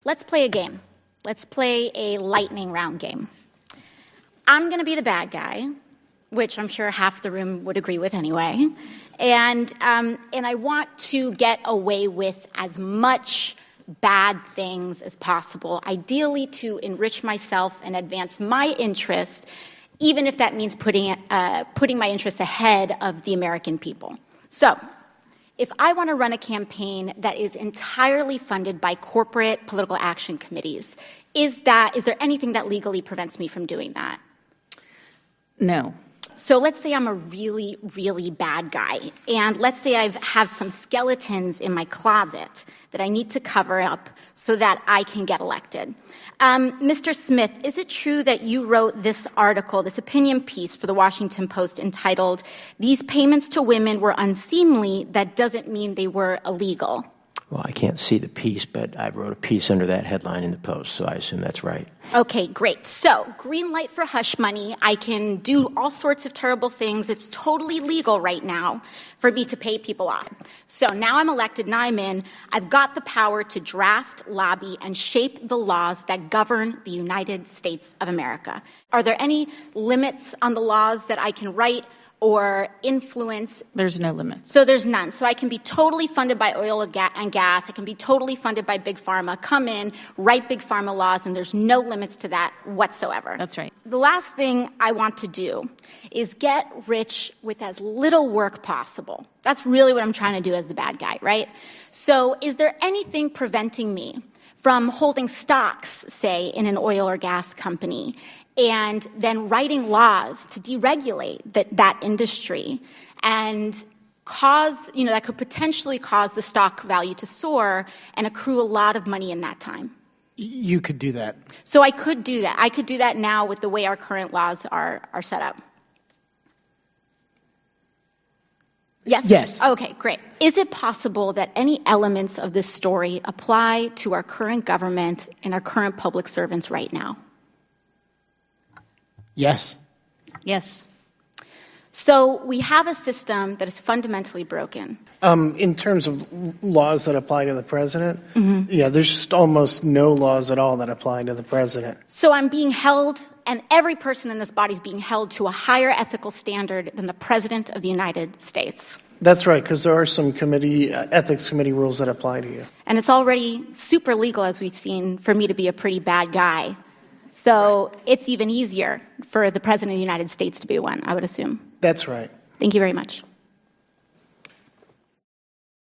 Let's play a game. Let's play a lightning round game. I'm going to be the bad guy, which I'm sure half the room would agree with anyway. And I want to get away with as much bad things as possible, ideally to enrich myself and advance my interest, even if that means putting my interests ahead of the American people. So, if I want to run a campaign that is entirely funded by corporate political action committees, is there anything that legally prevents me from doing that? No. So let's say I'm a really, really bad guy, and let's say I have some skeletons in my closet that I need to cover up so that I can get elected. Mr. Smith, is it true that you wrote this article, this opinion piece for the Washington Post entitled, "These payments to women were unseemly, that doesn't mean they were illegal"? Well, I can't see the piece, but I wrote a piece under that headline in the Post, so I assume that's right. Okay, great. So, green light for hush money. I can do all sorts of terrible things. It's totally legal right now for me to pay people off. So now I'm elected, now I'm in. I've got the power to draft, lobby, and shape the laws that govern the United States of America. Are there any limits on the laws that I can write or influence? There's no limit. So there's none. So I can be totally funded by oil and gas. I can be totally funded by Big Pharma, come in, write Big Pharma laws, and there's no limits to that whatsoever. That's right. The last thing I want to do is get rich with as little work possible. That's really what I'm trying to do as the bad guy, right? So is there anything preventing me from holding stocks, say, in an oil or gas company, and then writing laws to deregulate that industry and that could potentially cause the stock value to soar and accrue a lot of money in that time? You could do that. So I could do that. I could do that now with the way our current laws are set up. Yes? Yes. Okay, great. Is it possible that any elements of this story apply to our current government and our current public servants right now? Yes. Yes. So we have a system that is fundamentally broken. In terms of laws that apply to the president, yeah, there's just almost no laws at all that apply to the president. So I'm being held, and every person in this body is being held to a higher ethical standard than the president of the United States. That's right, because there are some ethics committee rules that apply to you. And it's already super legal, as we've seen, for me to be a pretty bad guy. So it's even easier for the President of the United States to be one, I would assume. That's right. Thank you very much.